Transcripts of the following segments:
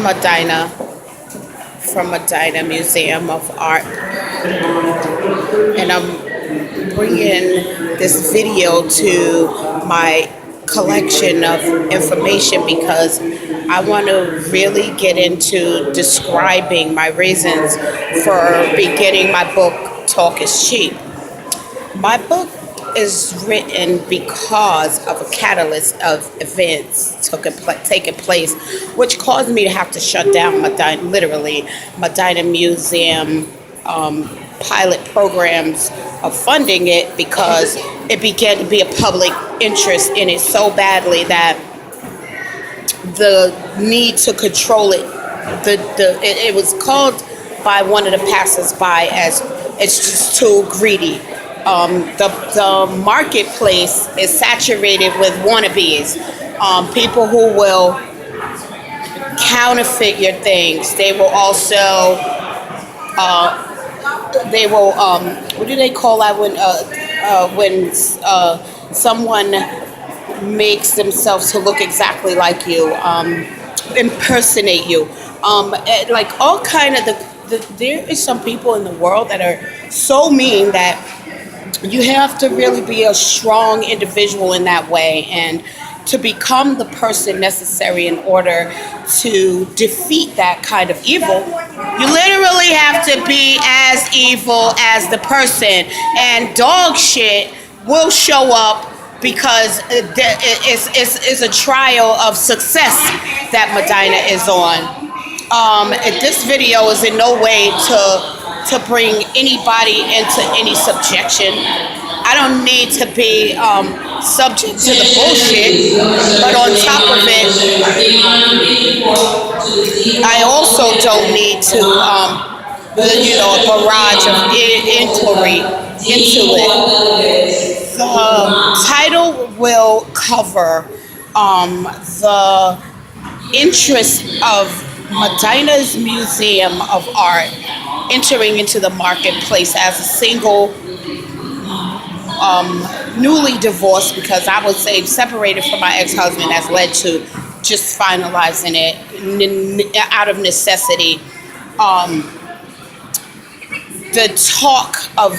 Madyna from Madyna Museum of Art, and I'm bringing this video to my collection of information because I want to really get into describing my reasons for beginning my book, Talk is Cheap. My book is written because of a catalyst of events taking place, which caused me to have to shut down Madyna Museum pilot programs of funding it because it began to be a public interest in it so badly that the need to control it, it was called by one of the passers-by as it's just too greedy. The marketplace is saturated with wannabes, people who will counterfeit your things. They will also, what do they call that when someone makes themselves to look exactly like you, impersonate you, like all kind of there is some people in the world that are so mean that you have to really be a strong individual in that way and to become the person necessary in order to defeat that kind of evil. You literally have to be as evil as the person, and dog shit will show up because it's a trial of success that Madyna is on. This video is in no way to bring anybody into any subjection. I don't need to be subject to the bullshit, but on top of it, I also don't need to, a barrage of inquiry into it. The title will cover the interest of Madyna's Museum of Art entering into the marketplace as a single, newly divorced, because I would say separated from my ex-husband has led to just finalizing it out of necessity. The talk of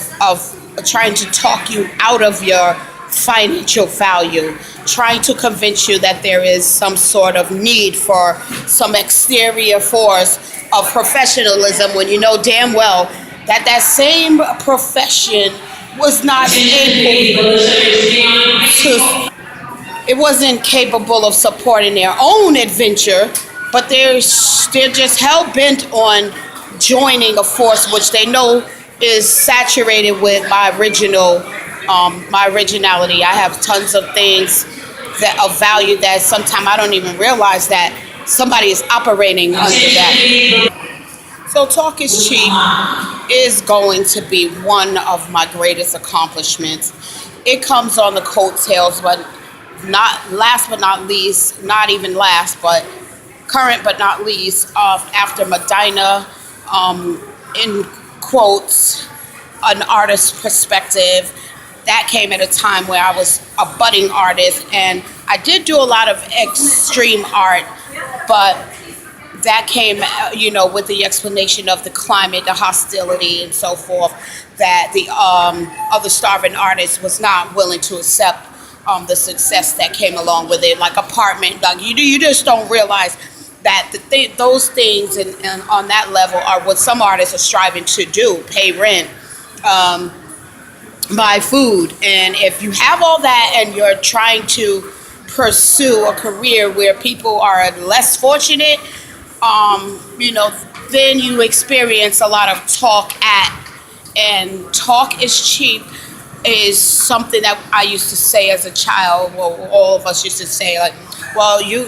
trying to talk you out of your financial value, trying to convince you that there is some sort of need for some exterior force of professionalism when you know damn well that same profession was not able it wasn't capable of supporting their own adventure, but they're just hell-bent on joining a force which they know is saturated with my originality. I have tons of things that of value that sometimes I don't even realize that somebody is operating under that. So Talk is Cheap is going to be one of my greatest accomplishments. It comes on the coattails, but not last but not least, not even last, but current but not least, after Madyna, in quotes, an artist's perspective. That came at a time where I was a budding artist, and I did do a lot of extreme art, but that came, with the explanation of the climate, the hostility, and so forth, that the other starving artist was not willing to accept the success that came along with it, like apartment. Like you just don't realize that those things and on that level are what some artists are striving to do: pay rent, buy food. And if you have all that and you're trying to pursue a career where people are less fortunate, then you experience a lot of talk and talk is cheap is something that I used to say as a child. Well, all of us used to say, like, well, you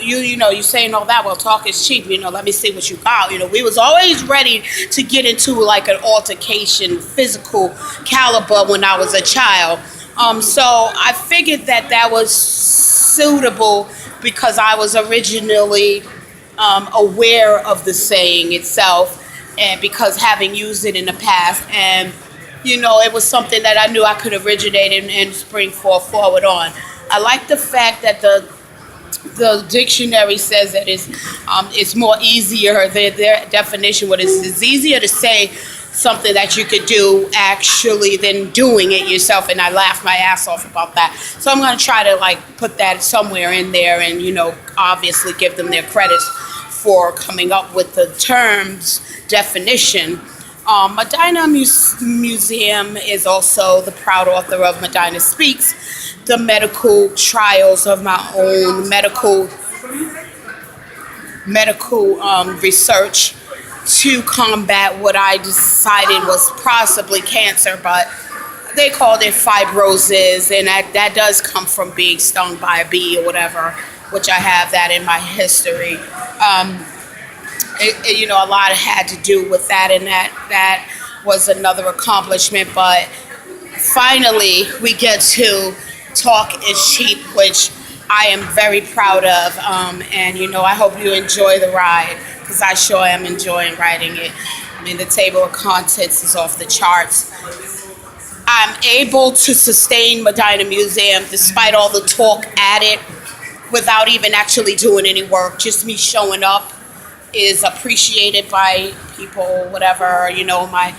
saying all that, well, talk is cheap, let me see what you got. We was always ready to get into like an altercation, physical caliber when I was a child. So I figured that was suitable because I was originally aware of the saying itself, and because having used it in the past, and it was something that I knew I could originate and spring forward on. I like the fact that The dictionary says that it's more easier. Their definition, what is, it's easier to say something that you could do actually than doing it yourself. And I laughed my ass off about that. So I'm going to try to like put that somewhere in there, and obviously give them their credits for coming up with the terms definition. Madyna Museum is also the proud author of Madyna Speaks, the medical trials of my own medical research to combat what I decided was possibly cancer, but they called it fibrosis, and that does come from being stung by a bee or whatever, which I have that in my history. A lot had to do with that, and that was another accomplishment. But finally, we get to talk is cheap, which I am very proud of. And I hope you enjoy the ride, because I sure am enjoying writing it. I mean, the table of contents is off the charts. I'm able to sustain Madyna Museum despite all the talk at it without even actually doing any work. Just me showing up is appreciated by people, whatever, my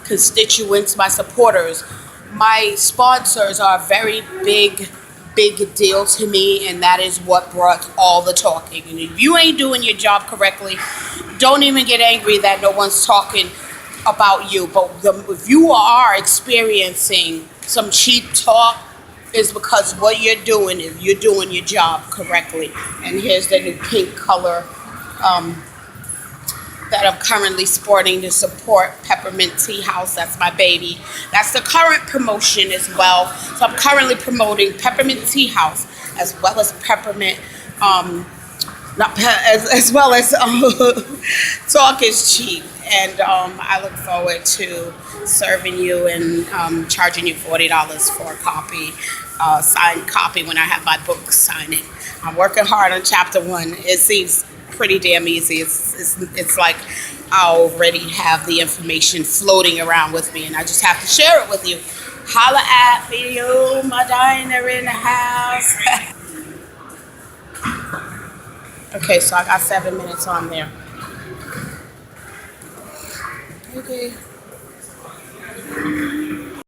constituents, my supporters. My sponsors are a very big deal to me, and that is what brought all the talking. And if you ain't doing your job correctly, don't even get angry that no one's talking about you. But if you are experiencing some cheap talk, is because what you're doing is you're doing your job correctly. And here's the new pink color that I'm currently sporting to support Peppermint Tea House. That's my baby. That's the current promotion as well. So I'm currently promoting Peppermint Tea House as well as Peppermint, as well as Talk is Cheap. And I look forward to serving you and charging you $40 for a copy, signed copy when I have my book signing. I'm working hard on chapter 1. It seems pretty damn easy. It's like I already have the information floating around with me, and I just have to share it with you. Holla at me, you, Madyna in the house. Okay, so I got 7 minutes on there. Okay.